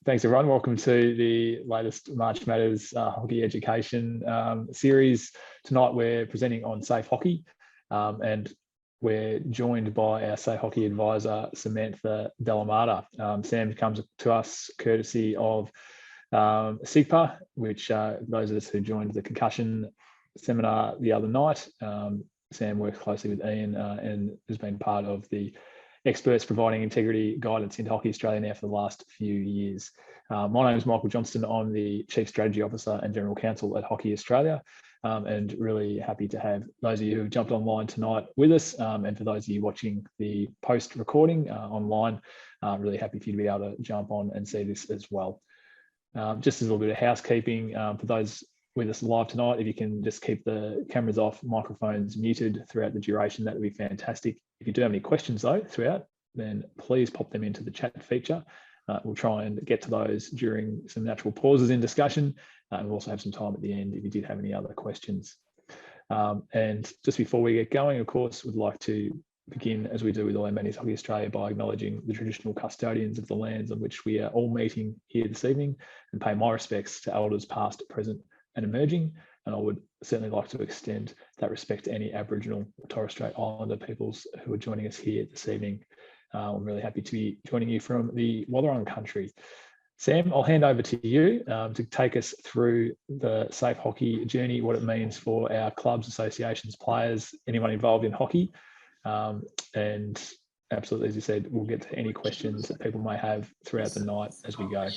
Thanks, everyone. Welcome to the latest March Matters hockey education series. Tonight, we're presenting on safe hockey, and we're joined by our safe hockey advisor, Samantha Delamata. Sam comes to us courtesy of SIGPA, which those of us who joined the concussion seminar the other night, Sam works closely with Ian and has been part of the experts providing integrity guidance in Hockey Australia now for the last few years. My name is Michael Johnston. I'm the Chief Strategy Officer and General Counsel at Hockey Australia, and really happy to have those of you who have jumped online tonight with us, and for those of you watching the post recording online, really happy for you to be able to jump on and see this as well. Just as a little bit of housekeeping, for those with us live tonight, if you can just keep the cameras off, microphones muted throughout the duration, that would be fantastic. If you do have any questions though throughout, then please pop them into the chat feature. We'll try and get to those during some natural pauses in discussion. We'll also have some time at the end if you did have any other questions. And just before we get going, of course, we'd like to begin, as we do with all our Men's Hockey Australia, by acknowledging the traditional custodians of the lands on which we are all meeting here this evening, and pay my respects to elders past, present and emerging. And I would certainly like to extend that respect to any Aboriginal or Torres Strait Islander peoples who are joining us here this evening. I'm really happy to be joining you from the Wathaurong country. Sam, I'll hand over to you to take us through the safe hockey journey, what it means for our clubs, associations, players, anyone involved in hockey. And absolutely, as you said, we'll get to any questions that people may have throughout the night as we go.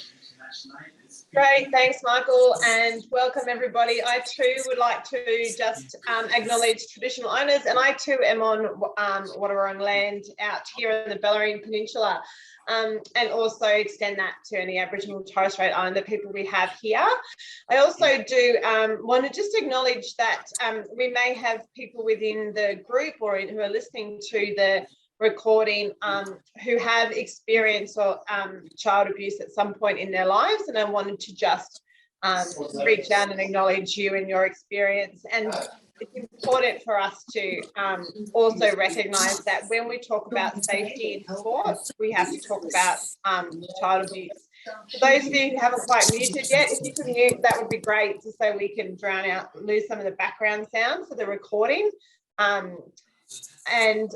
Great, thanks, Michael, and welcome everybody. I too would like to just acknowledge traditional owners, and I too am on Wathaurong land out here in the Bellarine Peninsula, and also extend that to any Aboriginal and Torres Strait Islander people we have here. I also do want to just acknowledge that we may have people within the group or who are listening to the recording who have experienced child abuse at some point in their lives, and I wanted to just reach out and acknowledge you and your experience. And it's important for us to also recognise that when we talk about safety in sports, we have to talk about child abuse. For those of you who haven't quite muted yet, if you could mute, that would be great, just so we can lose some of the background sound for the recording. And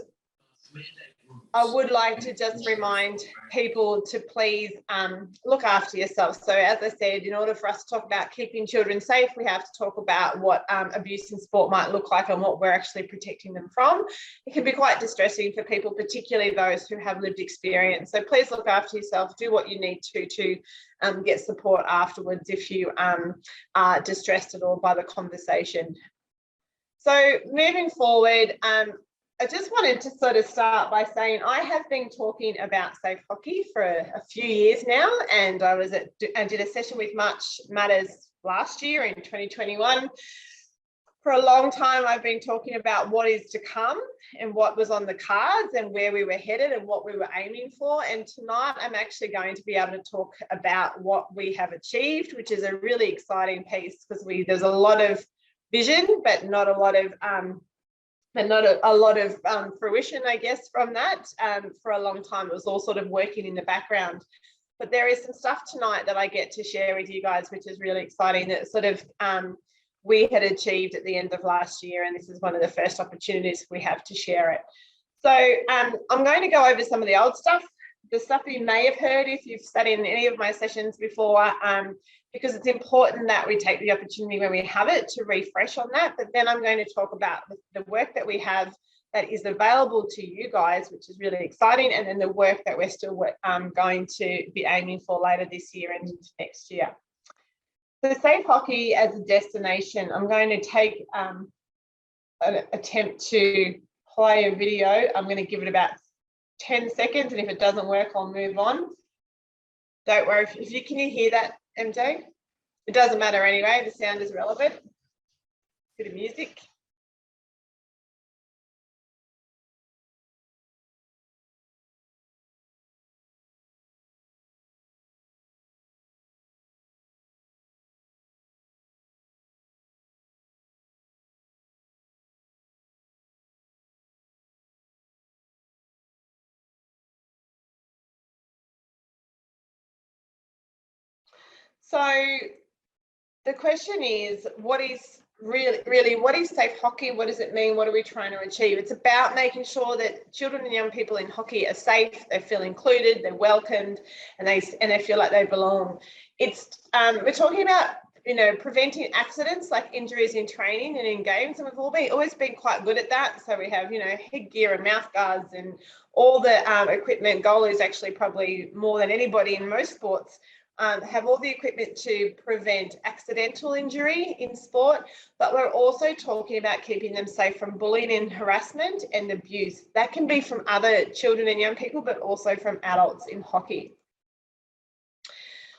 I would like to just remind people to please look after yourself. So as I said, in order for us to talk about keeping children safe, we have to talk about what abuse in sport might look like and what we're actually protecting them from. It can be quite distressing for people, particularly those who have lived experience. So please look after yourself, do what you need to get support afterwards if you are distressed at all by the conversation. So moving forward, I just wanted to sort of start by saying I have been talking about safe hockey for a few years now, and I did a session with March Matters last year in 2021. For a long time, I've been talking about what is to come and what was on the cards and where we were headed and what we were aiming for. And tonight, I'm actually going to be able to talk about what we have achieved, which is a really exciting piece, because there's a lot of vision, but not a lot of fruition, I guess, from that. For a long time, it was all sort of working in the background. But there is some stuff tonight that I get to share with you guys, which is really exciting, that sort of we had achieved at the end of last year, and this is one of the first opportunities we have to share it. So I'm going to go over some of the old stuff, the stuff you may have heard if you've sat in any of my sessions before, because it's important that we take the opportunity when we have it to refresh on that. But then I'm going to talk about the work that we have that is available to you guys, which is really exciting, and then the work that we're still going to be aiming for later this year and into next year. So safe hockey as a destination, I'm going to take an attempt to play a video. I'm going to give it about 10 seconds, and if it doesn't work, I'll move on. Don't worry, can you hear that, MJ? It doesn't matter anyway, the sound is relevant. Bit of music. So the question is, what is really what is safe hockey? What does it mean? What are we trying to achieve? It's about making sure that children and young people in hockey are safe, they feel included, they're welcomed, and they feel like they belong. It's we're talking about, you know, preventing accidents like injuries in training and in games, and we've always been quite good at that. So we have, you know, headgear and mouth guards and all the equipment. Goalies actually probably more than anybody in most sports have all the equipment to prevent accidental injury in sport, but we're also talking about keeping them safe from bullying and harassment and abuse. That can be from other children and young people, but also from adults in hockey.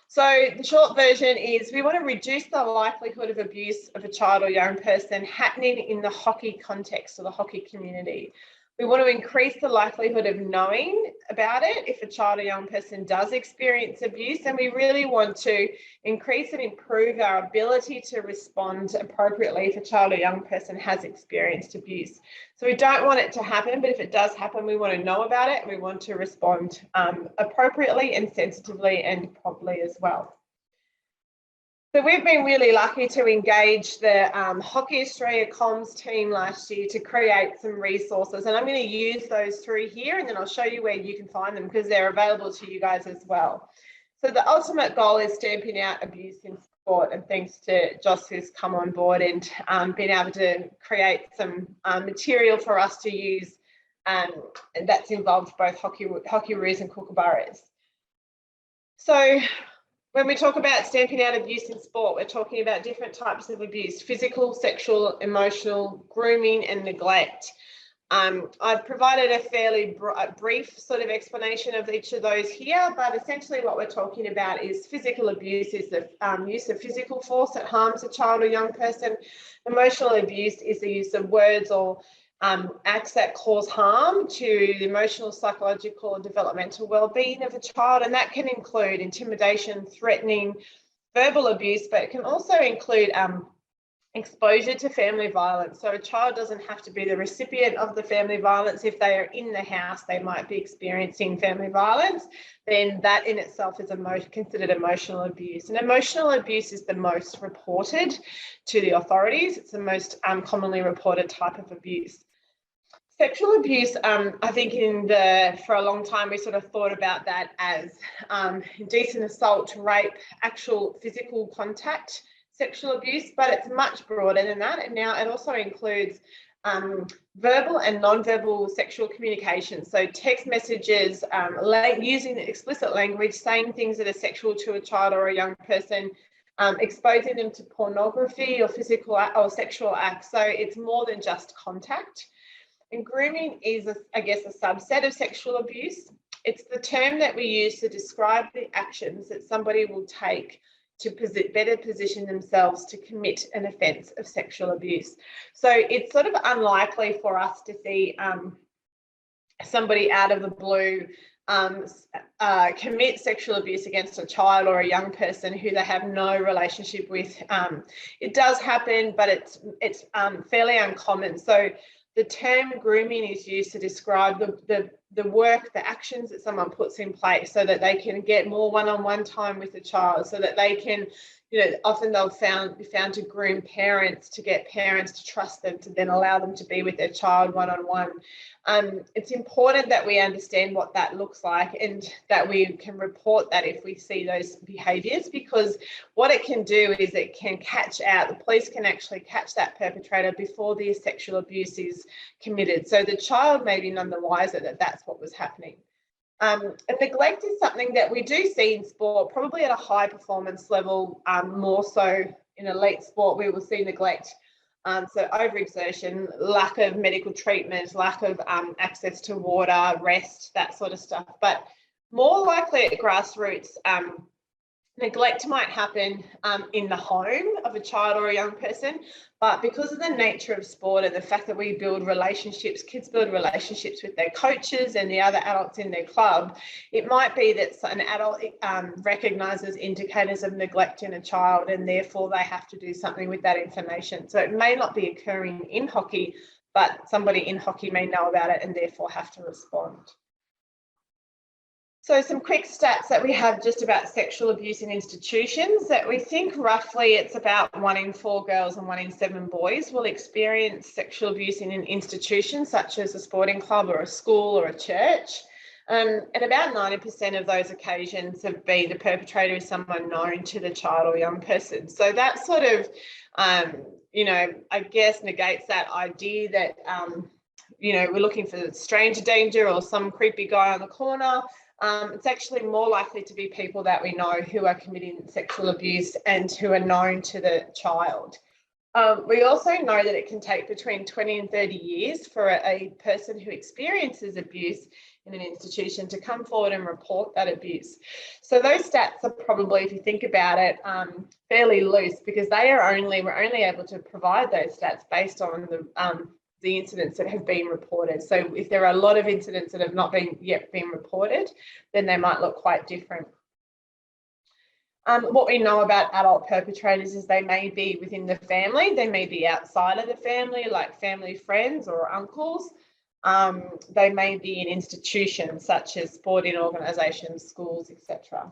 So the short version is we want to reduce the likelihood of abuse of a child or young person happening in the hockey context or the hockey community. We want to increase the likelihood of knowing about it if a child or young person does experience abuse, and we really want to increase and improve our ability to respond appropriately if a child or young person has experienced abuse. So we don't want it to happen, but if it does happen, we want to know about it and we want to respond appropriately and sensitively and promptly as well. So we've been really lucky to engage the Hockey Australia comms team last year to create some resources, and I'm going to use those through here, and then I'll show you where you can find them because they're available to you guys as well. So the ultimate goal is stamping out abuse in sport, and thanks to Joss who's come on board and been able to create some material for us to use, and that's involved both Hockeyroos and Kookaburras. So when we talk about stamping out abuse in sport, we're talking about different types of abuse: physical, sexual, emotional, grooming, and neglect. I've provided a fairly brief sort of explanation of each of those here, but essentially what we're talking about is physical abuse is the use of physical force that harms a child or young person. Emotional abuse is the use of words or acts that cause harm to the emotional, psychological, and developmental well-being of a child, and that can include intimidation, threatening, verbal abuse, but it can also include exposure to family violence. So a child doesn't have to be the recipient of the family violence. If they are in the house, they might be experiencing family violence, then that in itself is considered emotional abuse. And emotional abuse is the most reported to the authorities. It's the most commonly reported type of abuse. Sexual abuse, I think for a long time we sort of thought about that as indecent assault, rape, actual physical contact sexual abuse, but it's much broader than that. And now it also includes verbal and non-verbal sexual communication. So text messages, using explicit language, saying things that are sexual to a child or a young person, exposing them to pornography or physical or sexual acts. So it's more than just contact. And grooming is, I guess, a subset of sexual abuse. It's the term that we use to describe the actions that somebody will take to better position themselves to commit an offence of sexual abuse. So it's sort of unlikely for us to see somebody out of the blue commit sexual abuse against a child or a young person who they have no relationship with. It does happen, but it's fairly uncommon. So the term grooming is used to describe the work, the actions that someone puts in place so that they can get more one-on-one time with the child, so that they can, you know, often they'll be found to groom parents, to get parents to trust them, to then allow them to be with their child one-on-one. It's important that we understand what that looks like and that we can report that if we see those behaviours, because what it can do is it can the police can actually catch that perpetrator before the sexual abuse is committed. So the child may be none the wiser that that's what was happening. And neglect is something that we do see in sport, probably at a high performance level, more so in elite sport. We will see neglect. So overexertion, lack of medical treatment, lack of access to water, rest, that sort of stuff. But more likely at grassroots, neglect might happen in the home of a child or a young person, but because of the nature of sport and the fact that we build relationships, kids build relationships with their coaches and the other adults in their club, it might be that an adult recognises indicators of neglect in a child and therefore they have to do something with that information. So it may not be occurring in hockey, but somebody in hockey may know about it and therefore have to respond. So some quick stats that we have just about sexual abuse in institutions, that we think roughly it's about 1 in 4 girls and 1 in 7 boys will experience sexual abuse in an institution such as a sporting club or a school or a church. And about 90% of those occasions have been the perpetrator is someone known to the child or young person. So that sort of, you know, I guess negates that idea that, you know, we're looking for stranger danger or some creepy guy on the corner. It's actually more likely to be people that we know who are committing sexual abuse and who are known to the child. We also know that it can take between 20 and 30 years for a person who experiences abuse in an institution to come forward and report that abuse. So those stats are probably, if you think about it, fairly loose, because we're only able to provide those stats based on the incidents that have been reported. So if there are a lot of incidents that have not yet been reported, then they might look quite different. What we know about adult perpetrators is they may be within the family, they may be outside of the family, like family friends or uncles. They may be in institutions such as sporting organisations, schools, etc.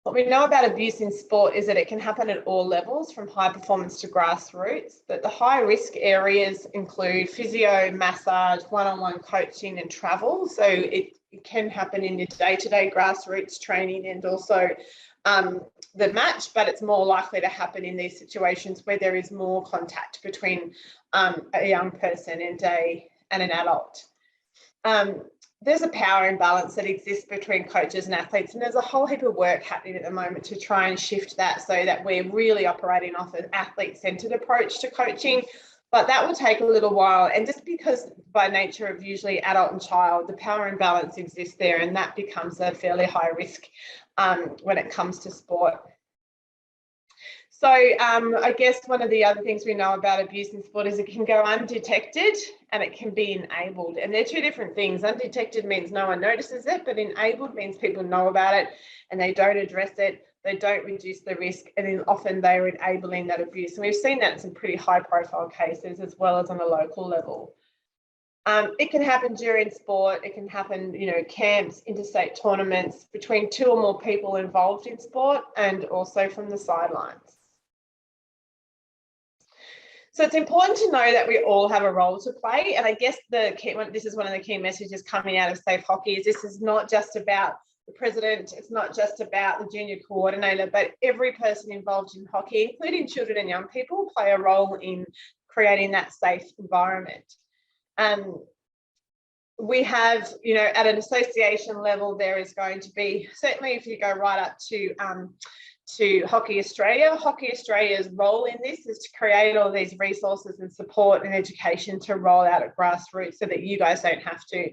What we know about abuse in sport is that it can happen at all levels, from high performance to grassroots. That the high risk areas include physio, massage, one-on-one coaching and travel. So it can happen in your day-to-day grassroots training and also the match, but it's more likely to happen in these situations where there is more contact between a young person and an adult. There's a power imbalance that exists between coaches and athletes, and there's a whole heap of work happening at the moment to try and shift that so that we're really operating off an athlete-centred approach to coaching. But that will take a little while, and just because by nature of usually adult and child, the power imbalance exists there, and that becomes a fairly high risk when it comes to sport. So I guess one of the other things we know about abuse in sport is it can go undetected and it can be enabled. And they're two different things. Undetected means no one notices it, but enabled means people know about it and they don't address it. They don't reduce the risk, and then often they're enabling that abuse. And we've seen that in some pretty high profile cases as well as on a local level. It can happen during sport. It can happen, you know, camps, interstate tournaments, between 2 or more people involved in sport, and also from the sidelines. So it's important to know that we all have a role to play. And I guess this is one of the key messages coming out of Safe Hockey is this is not just about the president, it's not just about the junior coordinator, but every person involved in hockey, including children and young people, play a role in creating that safe environment. We have, you know, at an association level, there is going to be, certainly if you go right up to Hockey Australia. Hockey Australia's role in this is to create all these resources and support and education to roll out at grassroots so that you guys don't have to.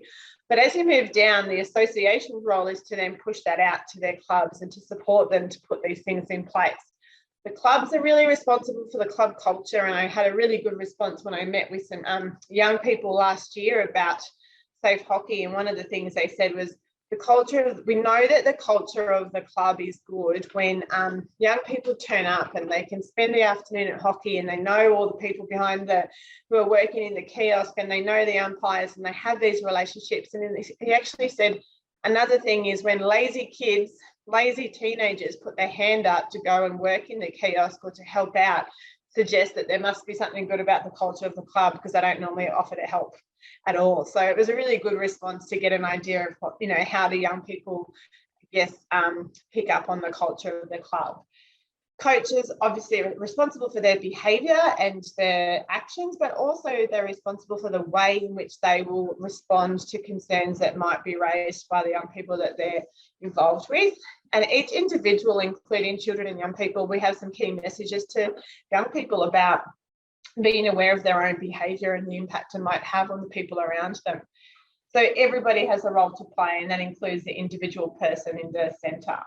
But as you move down, the association's role is to then push that out to their clubs and to support them to put these things in place. The clubs are really responsible for the club culture, and I had a really good response when I met with some young people last year about Safe Hockey, and one of the things they said was, we know that the culture of the club is good when young people turn up and they can spend the afternoon at hockey and they know all the people behind who are working in the kiosk, and they know the umpires, and they have these relationships. And then he actually said another thing is when lazy teenagers put their hand up to go and work in the kiosk or to help out, suggests that there must be something good about the culture of the club, because they don't normally offer to help at all. So it was a really good response to get an idea of what, you know, how do young people, I guess, pick up on the culture of the club. Coaches obviously are responsible for their behaviour and their actions, but also they're responsible for the way in which they will respond to concerns that might be raised by the young people that they're involved with. And each individual, including children and young people, we have some key messages to young people about being aware of their own behaviour and the impact it might have on the people around them. So everybody has a role to play, and that includes the individual person in the centre.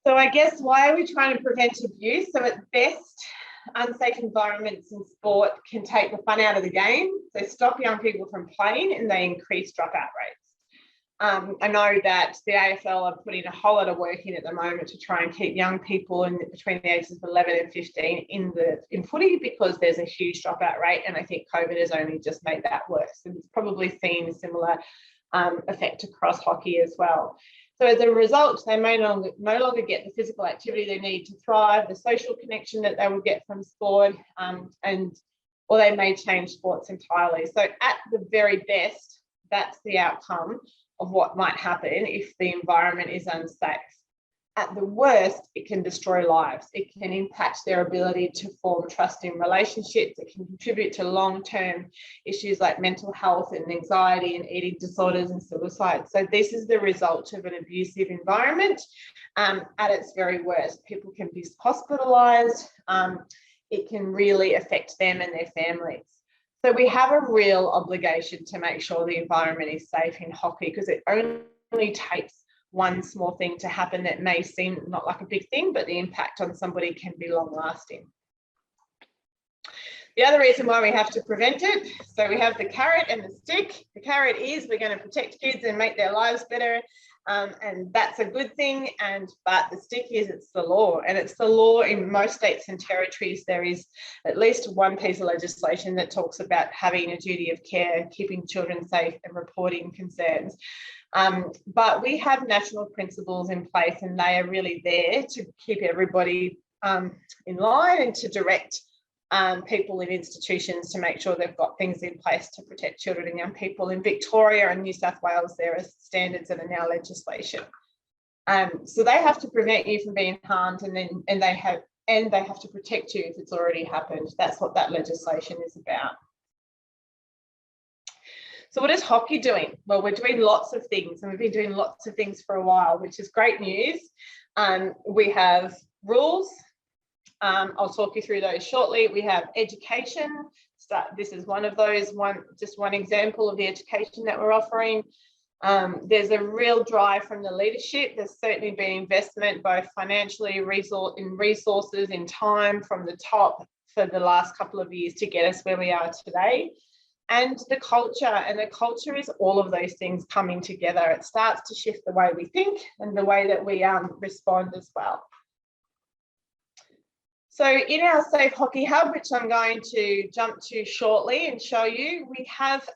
So I guess, why are we trying to prevent abuse? So at best, unsafe environments in sport can take the fun out of the game. They stop young people from playing and they increase dropout rates. I know that the AFL are putting a whole lot of work in at the moment to try and keep young people between the ages of 11 and 15 in footy, because there's a huge dropout rate, and I think COVID has only just made that worse. And it's probably seen similar effect across hockey as well. So as a result, they may no longer get the physical activity they need to thrive, the social connection that they would get from sport, or they may change sports entirely. So at the very best, that's the outcome of what might happen if the environment is unsafe. At the worst, it can destroy lives. It can impact their ability to form trusting relationships. It can contribute to long-term issues like mental health and anxiety and eating disorders and suicide. So this is the result of an abusive environment at its very worst. People can be hospitalised. It can really affect them and their families. So we have a real obligation to make sure the environment is safe in hockey, because it only takes one small thing to happen that may seem not like a big thing, but the impact on somebody can be long lasting. The other reason why we have to prevent it, so we have the carrot and the stick. The carrot is we're going to protect kids and make their lives better, and that's a good thing. But the stick is it's the law, and it's the law in most states and territories. There is at least one piece of legislation that talks about having a duty of care, keeping children safe, and reporting concerns. But we have national principles in place, and they are really there to keep everybody in line and to direct people in institutions to make sure they've got things in place to protect children and young people. In Victoria and New South Wales, there are standards that are now legislation. So they have to prevent you from being harmed, and they have to protect you if it's already happened. That's what that legislation is about. So what is hockey doing? Well, we're doing lots of things, and we've been doing lots of things for a while, which is great news. We have rules. I'll talk you through those shortly. We have education. This is one of those, just one example of the education that we're offering. There's a real drive from the leadership. There's certainly been investment, both financially, in resources, in time from the top for the last couple of years to get us where we are today. And the culture is all of those things coming together. It starts to shift the way we think and the way that we respond as well. So in our Safe Hockey Hub, which I'm going to jump to shortly and show you, we have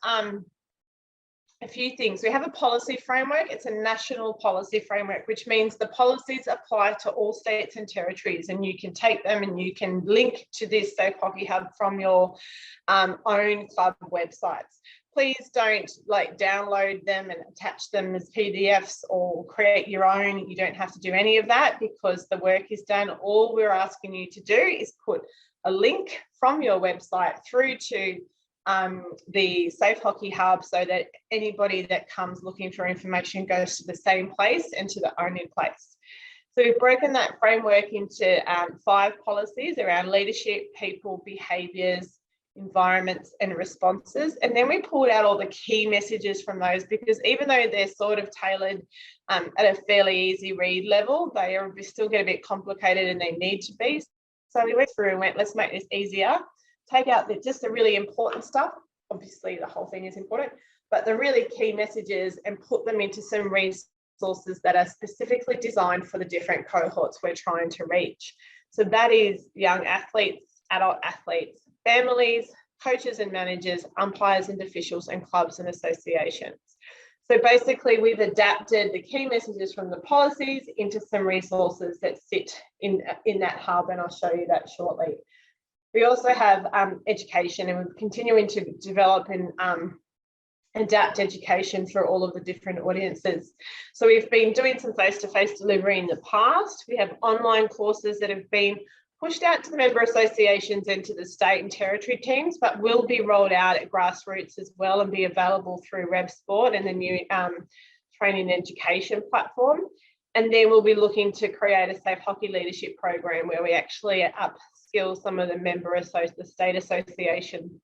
a few things. We have a policy framework. It's a national policy framework, which means the policies apply to all states and territories, and you can take them and you can link to this Safe Hockey Hub from your own club websites. Please don't download them and attach them as PDFs or create your own. You don't have to do any of that because the work is done. All we're asking you to do is put a link from your website through to the Safe Hockey Hub so that anybody that comes looking for information goes to the same place and to the only place. So we've broken that framework into 5 policies around leadership, people, behaviours, environments and responses. And then we pulled out all the key messages from those, because even though they're sort of tailored at a fairly easy read level, they are still get a bit complicated and they need to be. So we went through and went, let's make this easier. Take out just the really important stuff. Obviously, the whole thing is important, but the really key messages, and put them into some resources that are specifically designed for the different cohorts we're trying to reach. So that is young athletes, adult athletes, families, coaches and managers, umpires and officials, and clubs and associations. So basically, we've adapted the key messages from the policies into some resources that sit in that hub, and I'll show you that shortly. We also have education, and we're continuing to develop and adapt education for all of the different audiences. So we've been doing some face-to-face delivery in the past. We have online courses that have been pushed out to the member associations and to the state and territory teams, but will be rolled out at grassroots as well and be available through RevSport and the new training and education platform. And then we'll be looking to create a Safe Hockey Leadership program where we actually upskill some of the the state association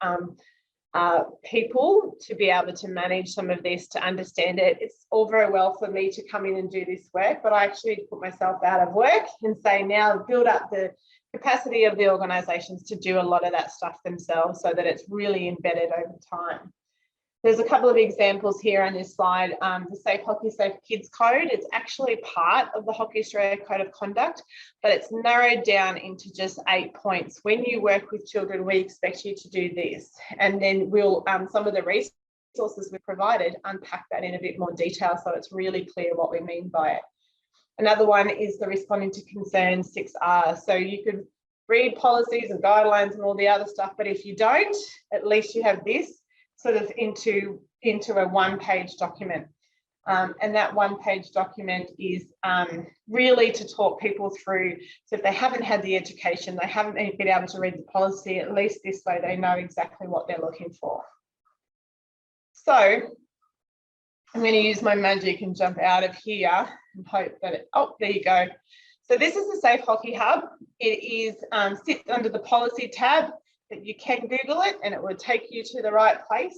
people to be able to manage some of this, to understand it. It's all very well for me to come in and do this work, but I actually put myself out of work and say now build up the capacity of the organisations to do a lot of that stuff themselves so that it's really embedded over time. There's a couple of examples here on this slide. The Safe Hockey, Safe Kids Code, it's actually part of the Hockey Australia Code of Conduct, but it's narrowed down into just 8 points. When you work with children, we expect you to do this. And then we'll, some of the resources resources we provided unpack that in a bit more detail so it's really clear what we mean by it. Another one is the responding to concerns 6R. So you could read policies and guidelines and all the other stuff, but if you don't, at least you have this sort of into a one-page document. And that one-page document is really to talk people through. So if they haven't had the education, they haven't been able to read the policy, at least this way they know exactly what they're looking for. So I'm going to use my magic and jump out of here and hope that oh, there you go. So this is the Safe Hockey Hub. It is sits under the policy tab, but you can Google it and it will take you to the right place.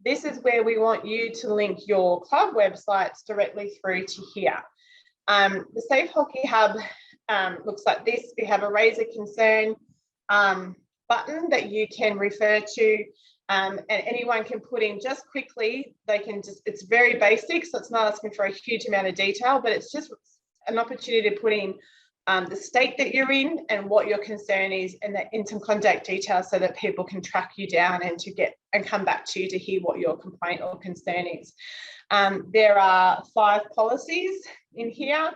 This is where we want you to link your club websites directly through to here. The Safe Hockey Hub looks like this. We have a raise a concern button that you can refer to, and anyone can put in just quickly. They can just, it's very basic, so it's not asking for a huge amount of detail, but it's just an opportunity to put in the state that you're in and what your concern is, and in some contact details so that people can track you down and to get and come back to you to hear what your complaint or concern is. There are 5 policies in here.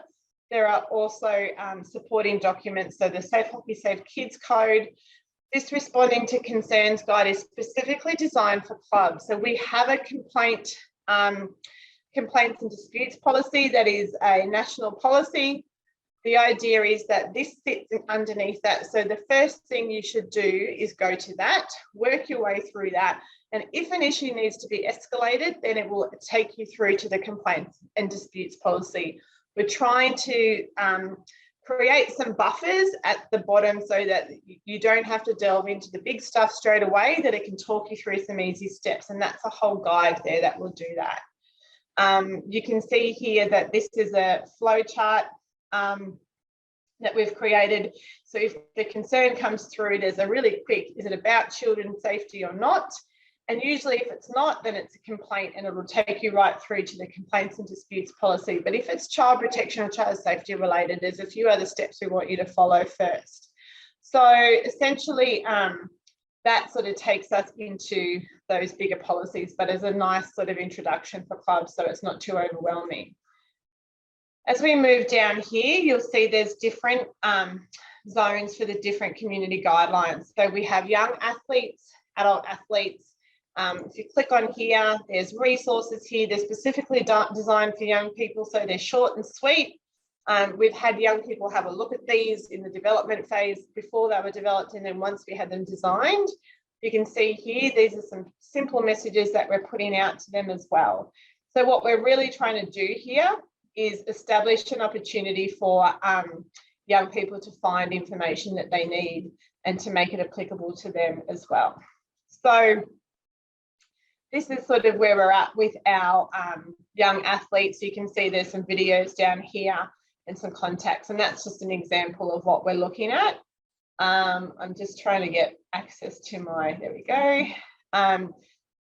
There are also supporting documents. So the Safe Hockey Safe Kids Code. This responding to concerns guide is specifically designed for clubs. So we have a complaints and disputes policy that is a national policy. The idea is that this sits underneath that. So the first thing you should do is go to that, work your way through that. And if an issue needs to be escalated, then it will take you through to the complaints and disputes policy. We're trying to create some buffers at the bottom so that you don't have to delve into the big stuff straight away, that it can talk you through some easy steps. And that's a whole guide there that will do that. You can see here that this is a flow chart that we've created. So if the concern comes through, there's a really quick, is it about children's safety or not? And usually if it's not, then it's a complaint and it will take you right through to the complaints and disputes policy. But if it's child protection or child safety related, there's a few other steps we want you to follow first. So essentially that sort of takes us into those bigger policies, but as a nice sort of introduction for clubs so it's not too overwhelming. As we move down here, you'll see there's different zones for the different community guidelines. So we have young athletes, adult athletes. If you click on here, there's resources here. They're specifically designed for young people, so they're short and sweet. We've had young people have a look at these in the development phase before they were developed, and then once we had them designed, you can see here, these are some simple messages that we're putting out to them as well. So what we're really trying to do here is establish an opportunity for young people to find information that they need and to make it applicable to them as well. So this is sort of where we're at with our young athletes. You can see there's some videos down here and some contacts, and that's just an example of what we're looking at. I'm just trying to get access to my, there we go.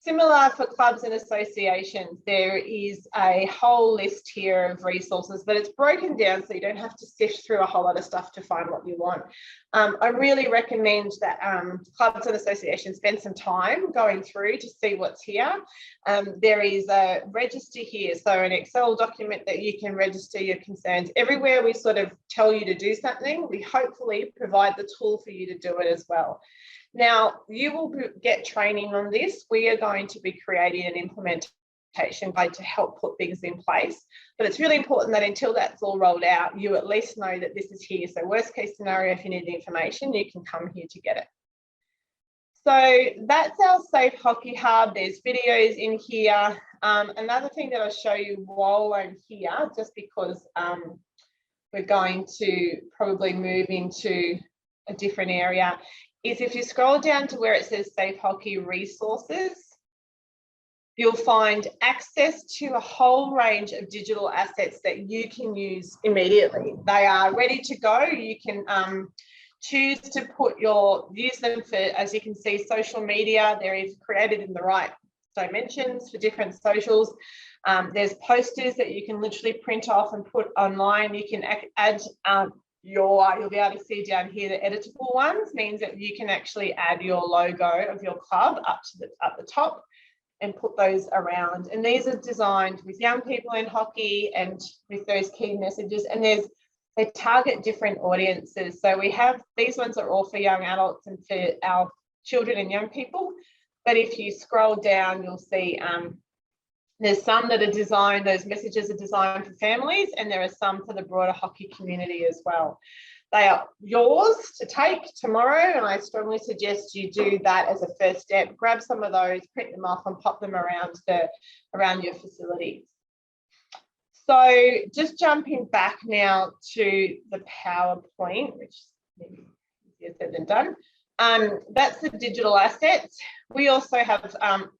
Similar for clubs and associations, there is a whole list here of resources, but it's broken down so you don't have to sift through a whole lot of stuff to find what you want. I really recommend that clubs and associations spend some time going through to see what's here. There is a register here, so an Excel document that you can register your concerns. Everywhere we sort of tell you to do something, we hopefully provide the tool for you to do it as well. Now, you will get training on this. We are going to be creating an implementation guide to help put things in place. But it's really important that until that's all rolled out, you at least know that this is here. So worst case scenario, if you need the information, you can come here to get it. So that's our Safe Hockey Hub. There's videos in here. Another thing that I'll show you while I'm here, just because we're going to probably move into a different area, is if you scroll down to where it says Safe Hockey Resources, you'll find access to a whole range of digital assets that you can use immediately. They are ready to go. You can choose to use them for, as you can see, social media. They're created in the right dimensions for different socials. There's posters that you can literally print off and put online. You can add you'll be able to see down here the editable ones, means that you can actually add your logo of your club up to at the top. and put those around. And these are designed with young people in hockey and with those key messages. And they target different audiences. So we have, these ones are all for young adults and for our children and young people. But if you scroll down, you'll see there's some that are designed, those messages are designed for families, and there are some for the broader hockey community as well. They are yours to take tomorrow, and I strongly suggest you do that as a first step. Grab some of those, print them off and pop them around your facilities. So just jumping back now to the PowerPoint, which is maybe easier said than done. That's the digital assets. We also have,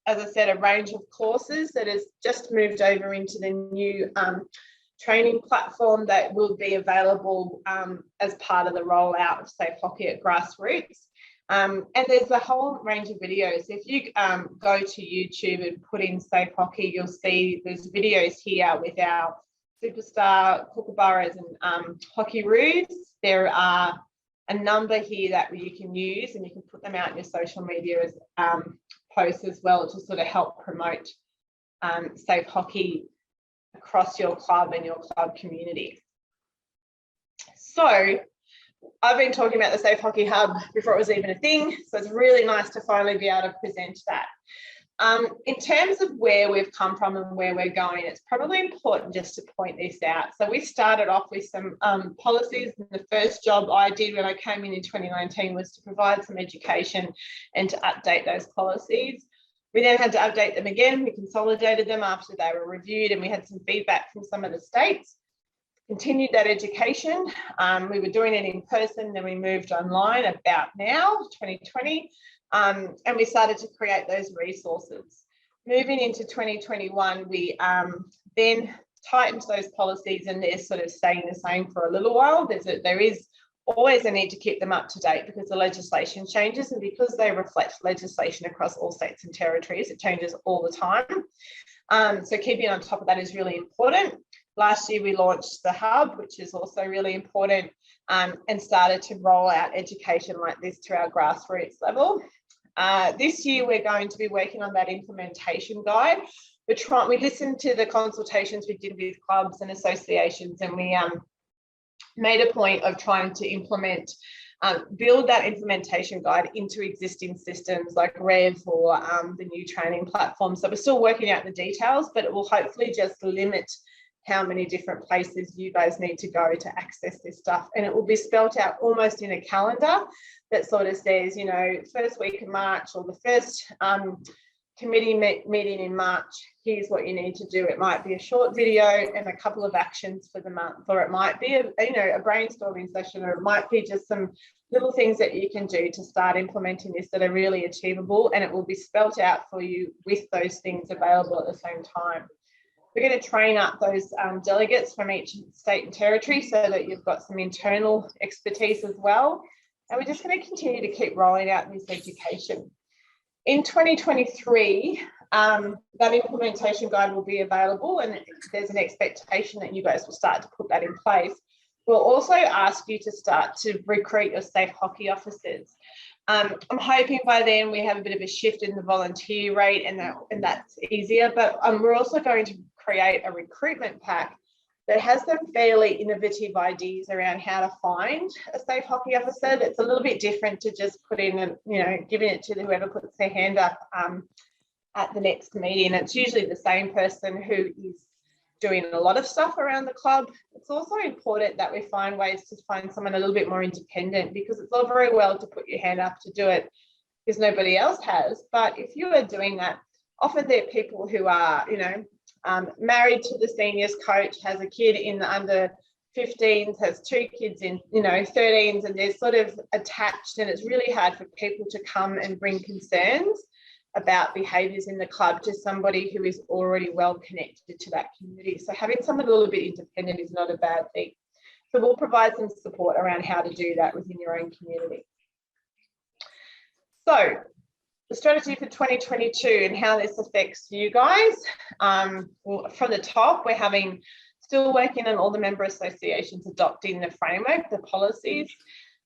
as I said, a range of courses that has just moved over into the new training platform that will be available as part of the rollout of Safe Hockey at Grassroots. And there's a whole range of videos. If you go to YouTube and put in Safe Hockey, you'll see there's videos here with our superstar kookaburras and hockeyroos. There are a number here that you can use, and you can put them out in your social media as posts as well to sort of help promote Safe Hockey across your club and your club community. So I've been talking about the Safe Hockey Hub before it was even a thing, so it's really nice to finally be able to present that. In terms of where we've come from and where we're going, it's probably important just to point this out. So we started off with some policies, and the first job I did when I came in 2019 was to provide some education and to update those policies. We then had to update them again. We consolidated them after they were reviewed, and we had some feedback from some of the states. Continued that education. We were doing it in person, then we moved online about now, 2020. And we started to create those resources. Moving into 2021, we then tightened those policies, and they're sort of staying the same for a little while. There is always a need to keep them up to date because the legislation changes, and because they reflect legislation across all states and territories, it changes all the time. So keeping on top of that is really important. Last year, we launched the Hub, which is also really important, and started to roll out education like this to our grassroots level. This year, we're going to be working on that implementation guide. We listened to the consultations we did with clubs and associations, and we made a point of trying to build that implementation guide into existing systems like Rev or the new training platform. So we're still working out the details, but it will hopefully just limit how many different places you guys need to go to access this stuff. And it will be spelt out almost in a calendar that sort of says, you know, first week of March or the first committee meeting in March, here's what you need to do. It might be a short video and a couple of actions for the month, or it might be a brainstorming session, or it might be just some little things that you can do to start implementing this that are really achievable, and it will be spelt out for you with those things available at the same time. We're going to train up those delegates from each state and territory so that you've got some internal expertise as well. And we're just going to continue to keep rolling out this education. In 2023, that implementation guide will be available, and there's an expectation that you guys will start to put that in place. We'll also ask you to start to recruit your Safe Hockey officers. I'm hoping by then we have a bit of a shift in the volunteer rate, and that's easier, but we're also going to create a recruitment pack that has some fairly innovative ideas around how to find a Safe Hockey officer. That's a little bit different to just putting it, giving it to whoever puts their hand up at the next meeting. It's usually the same person who is doing a lot of stuff around the club. It's also important that we find ways to find someone a little bit more independent, because it's all very well to put your hand up to do it because nobody else has. But if you are doing that, often they're people who are, married to the seniors coach, has a kid in the under 15s, has two kids in, 13s, and they're sort of attached, and it's really hard for people to come and bring concerns about behaviours in the club to somebody who is already well connected to that community. So having someone a little bit independent is not a bad thing. So we'll provide some support around how to do that within your own community. So the strategy for 2022 and how this affects you guys. Well, from the top, we're still working on all the member associations adopting the framework, the policies.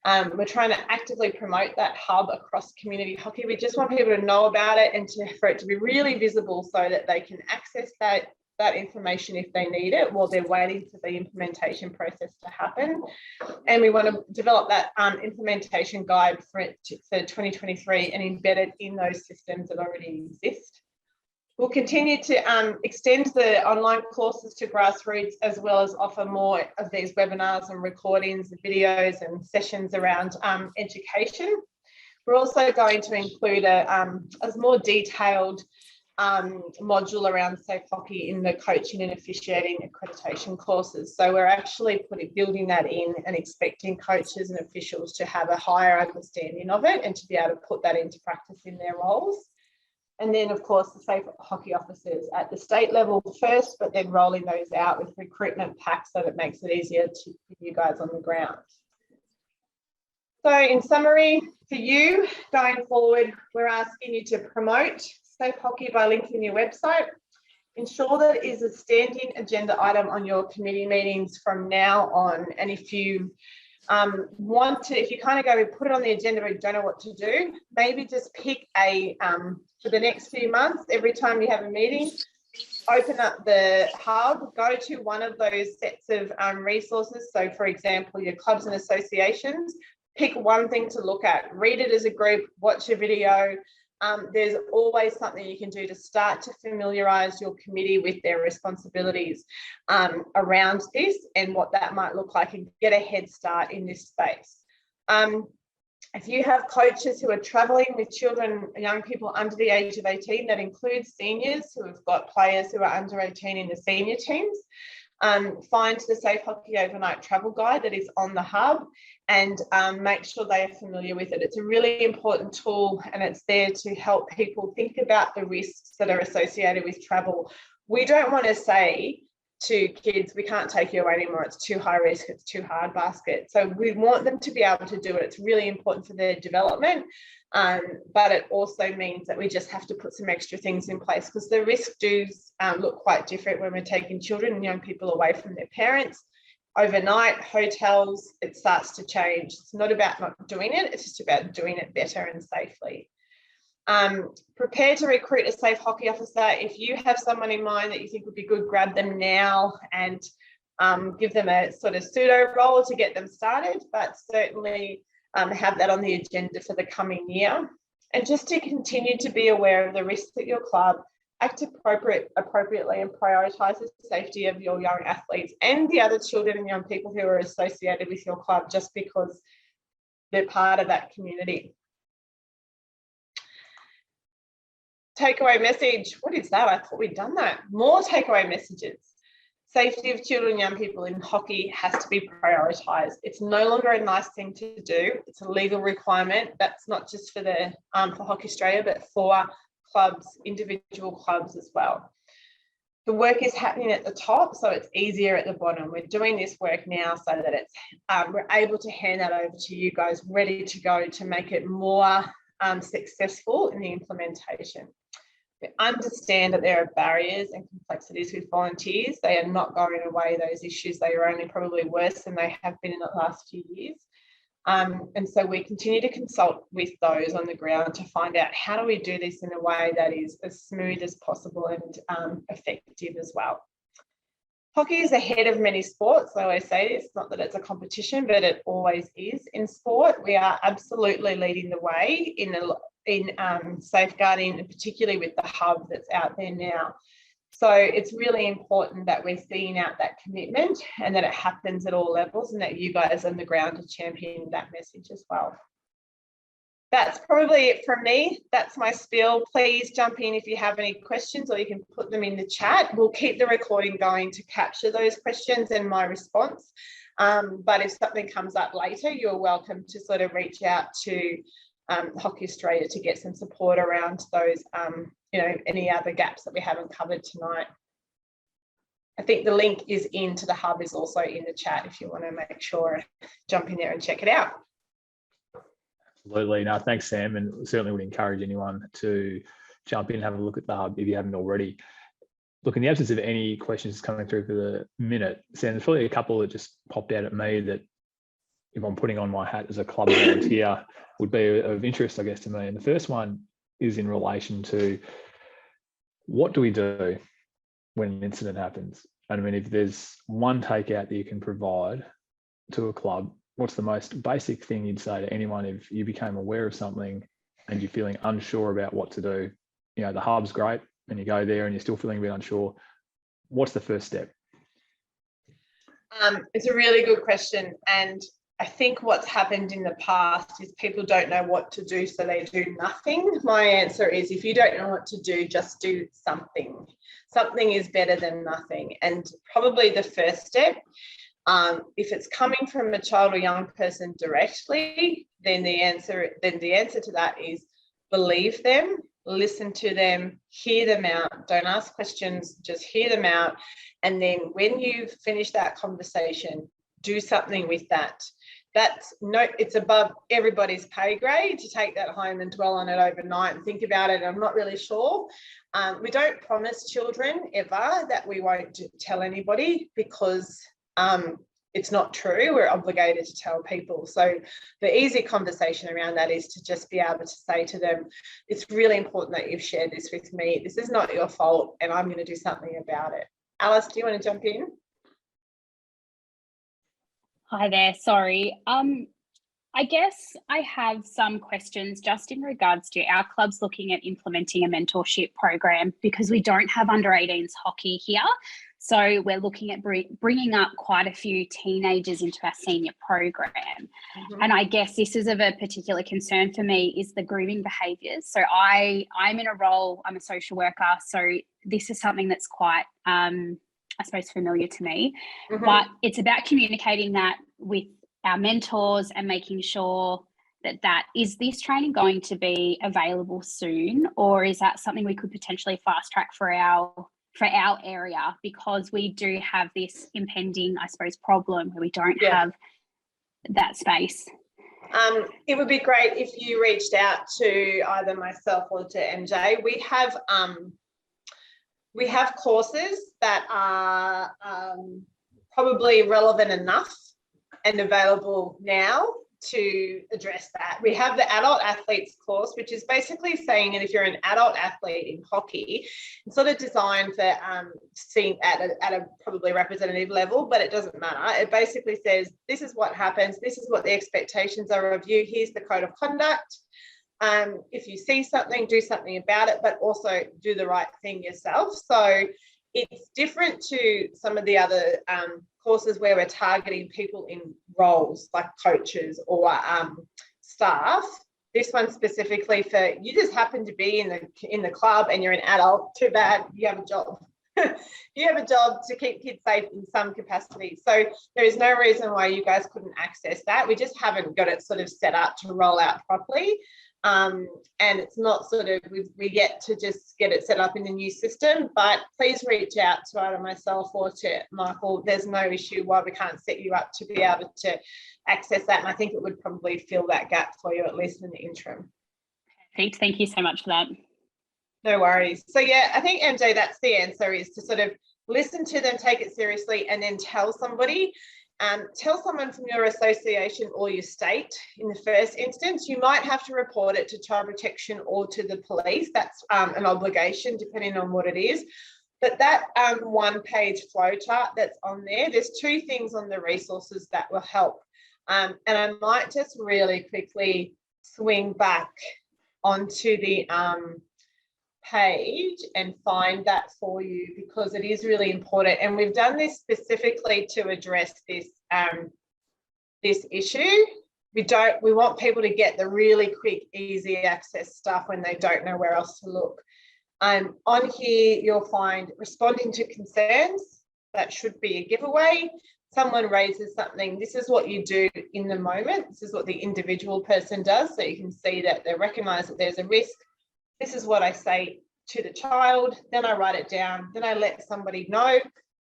We're trying to actively promote that hub across community hockey. We just want people to know about it and for it to be really visible so that they can access that information if they need it while they're waiting for the implementation process to happen. And we want to develop that implementation guide for 2023 and embed it in those systems that already exist. We'll continue to extend the online courses to grassroots, as well as offer more of these webinars and recordings and videos and sessions around education. We're also going to include a more detailed module around safe hockey in the coaching and officiating accreditation courses. So we're actually building that in and expecting coaches and officials to have a higher understanding of it and to be able to put that into practice in their roles. And then, of course, the safe hockey officers at the state level first, but then rolling those out with recruitment packs so that it makes it easier for you guys on the ground. So in summary, for you going forward, we're asking you to promote safe hockey by linking your website. Ensure that it is a standing agenda item on your committee meetings from now on. And if you if you kind of go, we put it on the agenda but don't know what to do, maybe just pick for the next few months, every time you have a meeting, open up the hub, go to one of those sets of resources. So for example, your clubs and associations, pick one thing to look at, read it as a group, watch a video. There's always something you can do to start to familiarise your committee with their responsibilities around this and what that might look like, and get a head start in this space. If you have coaches who are travelling with children, young people under the age of 18, that includes seniors who have got players who are under 18 in the senior teams, find the Safe Hockey Overnight Travel Guide that is on the hub and make sure they are familiar with it. It's a really important tool, and it's there to help people think about the risks that are associated with travel. We don't want to say to kids, we can't take you away anymore, it's too high risk, it's too hard basket. So we want them to be able to do it. It's really important for their development, but it also means that we just have to put some extra things in place, because the risks do look quite different when we're taking children and young people away from their parents. Overnight, hotels, it starts to change. It's not about not doing it, it's just about doing it better and safely. Prepare to recruit a safe hockey officer. If you have someone in mind that you think would be good, grab them now and give them a sort of pseudo role to get them started, but certainly have that on the agenda for the coming year. And just to continue to be aware of the risks at your club, act appropriately and prioritise the safety of your young athletes and the other children and young people who are associated with your club, just because they're part of that community. Takeaway message. What is that? I thought we'd done that. More takeaway messages. Safety of children and young people in hockey has to be prioritised. It's no longer a nice thing to do. It's a legal requirement. That's not just for the for Hockey Australia, but for clubs, individual clubs as well. The work is happening at the top, so it's easier at the bottom. We're doing this work now so that it's we're able to hand that over to you guys, ready to go to make it more successful in the implementation. We understand that there are barriers and complexities with volunteers. They are not going away, those issues. They are only probably worse than they have been in the last few years. And so we continue to consult with those on the ground to find out, how do we do this in a way that is as smooth as possible and effective as well. Hockey is ahead of many sports. I always say this, not that it's a competition, but it always is in sport. We are absolutely leading the way in safeguarding, and particularly with the hub that's out there now. So it's really important that we're seeing out that commitment and that it happens at all levels, and that you guys on the ground are championing that message as well. That's probably it from me. That's my spiel. Please jump in if you have any questions, or you can put them in the chat. We'll keep the recording going to capture those questions and my response. But if something comes up later, you're welcome to sort of reach out to Hockey Australia to get some support around those, any other gaps that we haven't covered tonight. I think the link is into the hub is also in the chat if you want to make sure, jump in there and check it out. Absolutely. No, thanks, Sam. And certainly would encourage anyone to jump in and have a look at the hub if you haven't already. Look, in the absence of any questions coming through for the minute, Sam, there's probably a couple that just popped out at me that if I'm putting on my hat as a club volunteer, would be of interest, I guess, to me. And the first one is in relation to what do we do when an incident happens? And I mean, if there's one takeout that you can provide to a club, what's the most basic thing you'd say to anyone if you became aware of something and you're feeling unsure about what to do? You know, the hub's great and you go there and you're still feeling a bit unsure. What's the first step? It's a really good question. And I think what's happened in the past is people don't know what to do, so they do nothing. My answer is, if you don't know what to do, just do something. Something is better than nothing. And probably the first step, if it's coming from a child or young person directly, then the answer to that is believe them, listen to them, hear them out. Don't ask questions, just hear them out. And then when you've finished that conversation, do something with that. It's above everybody's pay grade to take that home and dwell on it overnight and think about it. I'm not really sure. We don't promise children ever that we won't tell anybody, because it's not true. We're obligated to tell people. So the easy conversation around that is to just be able to say to them, it's really important that you've shared this with me. This is not your fault, and I'm going to do something about it. Alice, do you want to jump in? Hi there, sorry. I guess I have some questions just in regards to our club's looking at implementing a mentorship program, because we don't have under 18s hockey here. So we're looking at bringing up quite a few teenagers into our senior program. Mm-hmm. And I guess this is of a particular concern for me, is the grooming behaviours. So I'm in a role, I'm a social worker, so this is something that's quite, I suppose, familiar to me. Mm-hmm. But it's about communicating that with our mentors and making sure that is this training going to be available soon, or is that something we could potentially fast track for our area, because we do have this impending, I suppose, problem where we don't have that space. It would be great if you reached out to either myself or to MJ. We have courses that are probably relevant enough and available now to address that. We have the adult athletes course, which is basically saying that if you're an adult athlete in hockey, it's sort of designed for seeing at a probably representative level, but it doesn't matter. It basically says, this is what happens, this is what the expectations are of you, here's the code of conduct. If you see something, do something about it, but also do the right thing yourself. So it's different to some of the other courses where we're targeting people in roles like coaches or staff. This one specifically for, you just happen to be in the club and you're an adult, too bad, you have a job. You have a job to keep kids safe in some capacity. So there is no reason why you guys couldn't access that. We just haven't got it sort of set up to roll out properly. And it's not sort of, we get to just get it set up in the new system, but please reach out to either myself or to Michael. There's no issue why we can't set you up to be able to access that. And I think it would probably fill that gap for you, at least in the interim. Perfect. Thank you so much for that. No worries. So yeah, I think, MJ, that's the answer, is to sort of listen to them, take it seriously, and then tell somebody. Tell someone from your association or your state in the first instance. You might have to report it to Child Protection or to the police. That's an obligation depending on what it is. But that one-page flowchart that's on there, there's two things on the resources that will help. And I might just really quickly swing back onto the page and find that for you, because it is really important, and we've done this specifically to address this this issue. We want people to get the really quick, easy access stuff when they don't know where else to look. On here you'll find responding to concerns. That should be a giveaway. Someone raises something, this is what you do in the moment. This is what the individual person does, so you can see that they recognise that there's a risk. This is what I say to the child, then I write it down, then I let somebody know,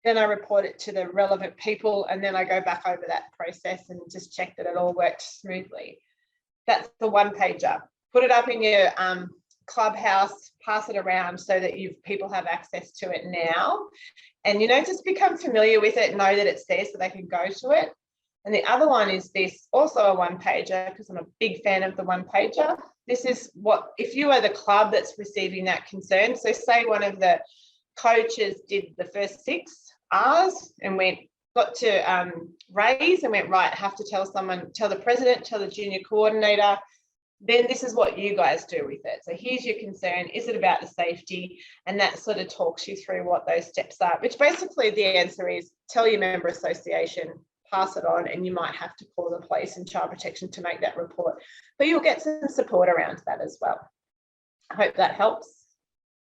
then I report it to the relevant people, and then I go back over that process and just check that it all worked smoothly. That's the one pager. Put it up in your clubhouse, pass it around so that people have access to it now. And, just become familiar with it, know that it's there so they can go to it. And the other one is this, also a one-pager, because I'm a big fan of the one-pager. This is what, if you are the club that's receiving that concern, so say one of the coaches did the first 6 R's and got to raise and went, right, have to tell the president, tell the junior coordinator, then this is what you guys do with it. So here's your concern. Is it about the safety? And that sort of talks you through what those steps are, which basically the answer is tell your member association, pass it on, and you might have to call the police and child protection to make that report. But you'll get some support around that as well. I hope that helps.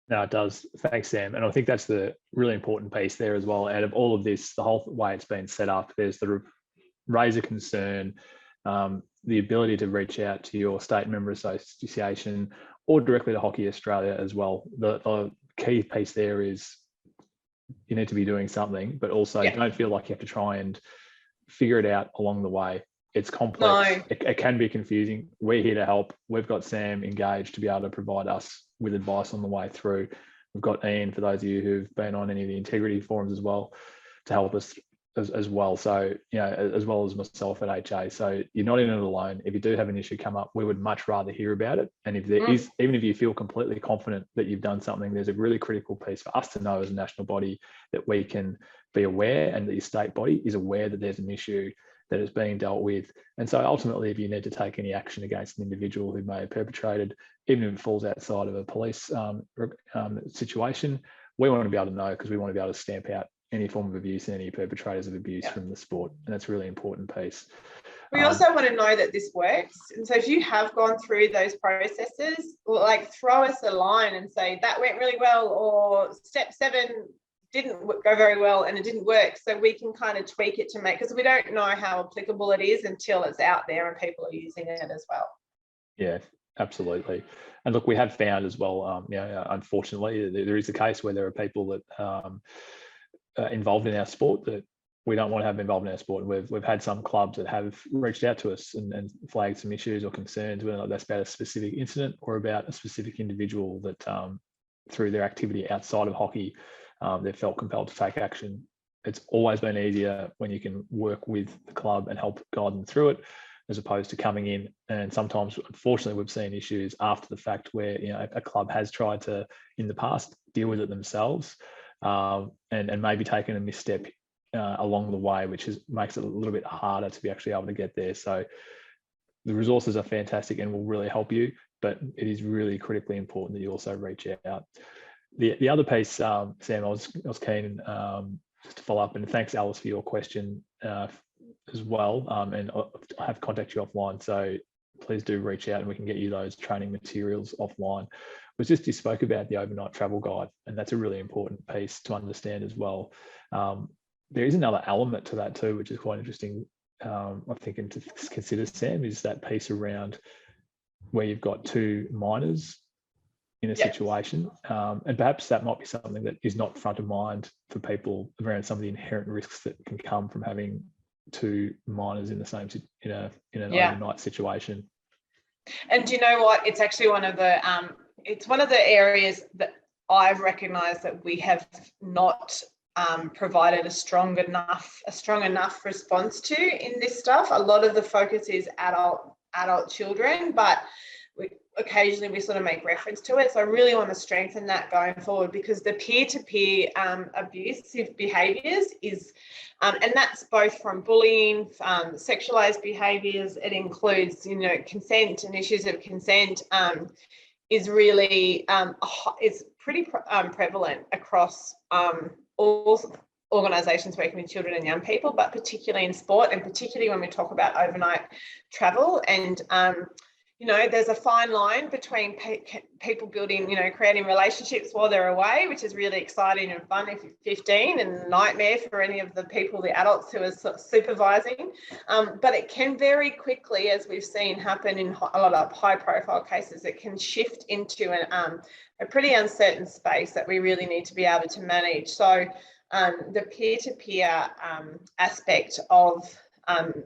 No, it does. Thanks, Sam. And I think that's the really important piece there as well. Out of all of this, the whole way it's been set up, there's the raise a concern, the ability to reach out to your state member association or directly to Hockey Australia as well. The key piece there is you need to be doing something, but also don't feel like you have to try and figure it out along the way. It's complex. No. It can be confusing. We're here to help. We've got Sam engaged to be able to provide us with advice on the way through. We've got Ian, for those of you who've been on any of the integrity forums as well, to help us as well. So, as well as myself at HA. So you're not in it alone. If you do have an issue come up, we would much rather hear about it. And if there is, even if you feel completely confident that you've done something, there's a really critical piece for us to know as a national body that we can be aware and that your state body is aware that there's an issue that is being dealt with. And so ultimately, if you need to take any action against an individual who may have perpetrated, even if it falls outside of a police situation, we want to be able to know, because we want to be able to stamp out any form of abuse and any perpetrators of abuse from the sport. And that's a really important piece. We also want to know that this works. And so if you have gone through those processes, like throw us a line and say that went really well, or step 7 didn't go very well and it didn't work. So we can kind of tweak it to make, because we don't know how applicable it is until it's out there and people are using it as well. Yeah, absolutely. And look, we have found as well, unfortunately, there is a case where there are people that involved in our sport that we don't want to have involved in our sport. We've had some clubs that have reached out to us and flagged some issues or concerns, whether that's about a specific incident or about a specific individual that through their activity outside of hockey, they've felt compelled to take action. It's always been easier when you can work with the club and help guide them through it, as opposed to coming in. And sometimes, unfortunately, we've seen issues after the fact where a club has tried to, in the past, deal with it themselves, and maybe taken a misstep along the way, which makes it a little bit harder to be actually able to get there. So the resources are fantastic and will really help you, but it is really critically important that you also reach out. The other piece, Sam, I was keen just to follow up, and thanks, Alice, for your question as well. And I have contacted you offline, so please do reach out and we can get you those training materials offline. Was just you spoke about the overnight travel guide, and that's a really important piece to understand as well. There is another element to that too, which is quite interesting, I think, and to consider, Sam, is that piece around where you've got 2 minors in a situation, and perhaps that might be something that is not front of mind for people around some of the inherent risks that can come from having 2 minors in the same in an overnight situation. And do you know what? It's actually one of the areas that I've recognised that we have not provided a strong enough response to in this stuff. A lot of the focus is adult children, but occasionally we sort of make reference to it. So I really want to strengthen that going forward, because the peer-to-peer abusive behaviours is, and that's both from bullying, sexualised behaviours. It includes, consent and issues of consent, is really is pretty prevalent across all organisations working with children and young people, but particularly in sport, and particularly when we talk about overnight travel. And there's a fine line between people building, creating relationships while they're away, which is really exciting and fun if you're 15, and a nightmare for any of the people, the adults who are supervising. But it can very quickly, as we've seen happen in a lot of high-profile cases, it can shift into a pretty uncertain space that we really need to be able to manage. So the peer-to-peer aspect of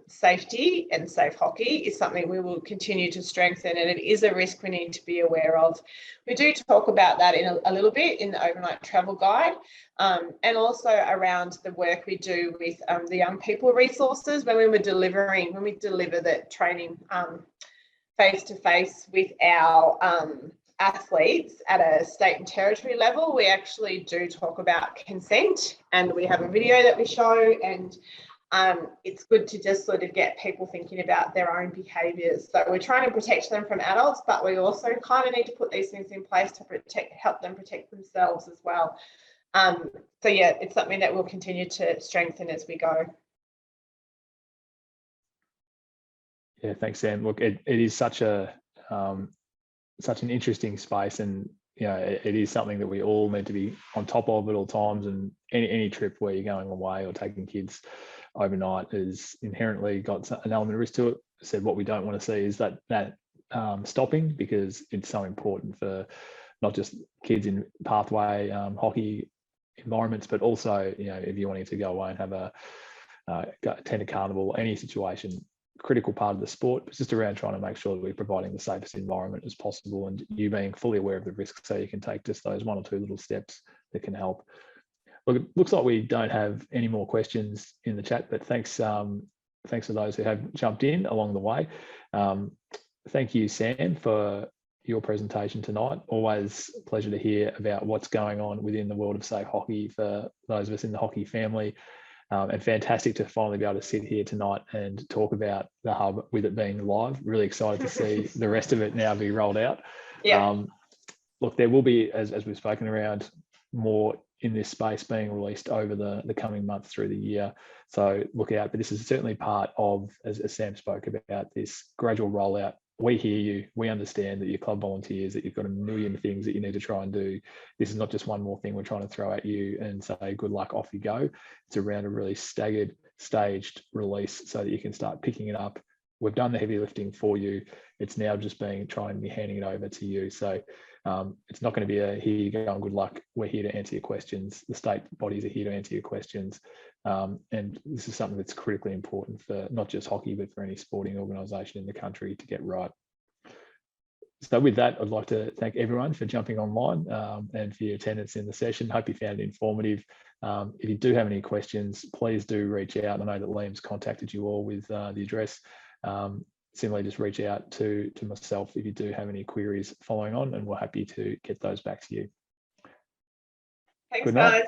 safety and safe hockey is something we will continue to strengthen, and it is a risk we need to be aware of. We do talk about that in a little bit in the overnight travel guide, and also around the work we do with the young people resources when we deliver the training face to face with our athletes at a state and territory level. We actually do talk about consent, and we have a video that we show, and it's good to just sort of get people thinking about their own behaviours. So we're trying to protect them from adults, but we also kind of need to put these things in place to help them protect themselves as well. So yeah, it's something that we'll continue to strengthen as we go. Yeah, thanks, Sam. Look, it is such an interesting space, and it is something that we all need to be on top of at all times. And any trip where you're going away or taking kids overnight is inherently got an element of risk to it. So what we don't want to see is that stopping, because it's so important for not just kids in pathway hockey environments, but also if you're wanting to go away and have attend a carnival, any situation, critical part of the sport. It's just around trying to make sure that we're providing the safest environment as possible, and you being fully aware of the risks so you can take just those one or two little steps that can help. Look, it looks like we don't have any more questions in the chat, but thanks for those who have jumped in along the way. Thank you, Sam, for your presentation tonight. Always a pleasure to hear about what's going on within the world of safe hockey for those of us in the hockey family. And fantastic to finally be able to sit here tonight and talk about the hub with it being live. Really excited to see the rest of it now be rolled out. Yeah. Look, there will be, as we've spoken around, more in this space being released over the coming months through the year. So look out, but this is certainly part of, as Sam spoke about, this gradual rollout. We hear you, we understand that you're club volunteers, that you've got a million things that you need to try and do. This is not just one more thing we're trying to throw at you and say, good luck, off you go. It's around a really staggered, staged release so that you can start picking it up. We've done the heavy lifting for you. It's now just trying to be handing it over to you. So it's not going to be a here you go and good luck. We're here to answer your questions. The state bodies are here to answer your questions. And this is something that's critically important for not just hockey, but for any sporting organisation in the country to get right. So with that, I'd like to thank everyone for jumping online and for your attendance in the session. Hope you found it informative. If you do have any questions, please do reach out. I know that Liam's contacted you all with the address. Similarly, just reach out to myself if you do have any queries following on, and we're happy to get those back to you. Thanks, guys.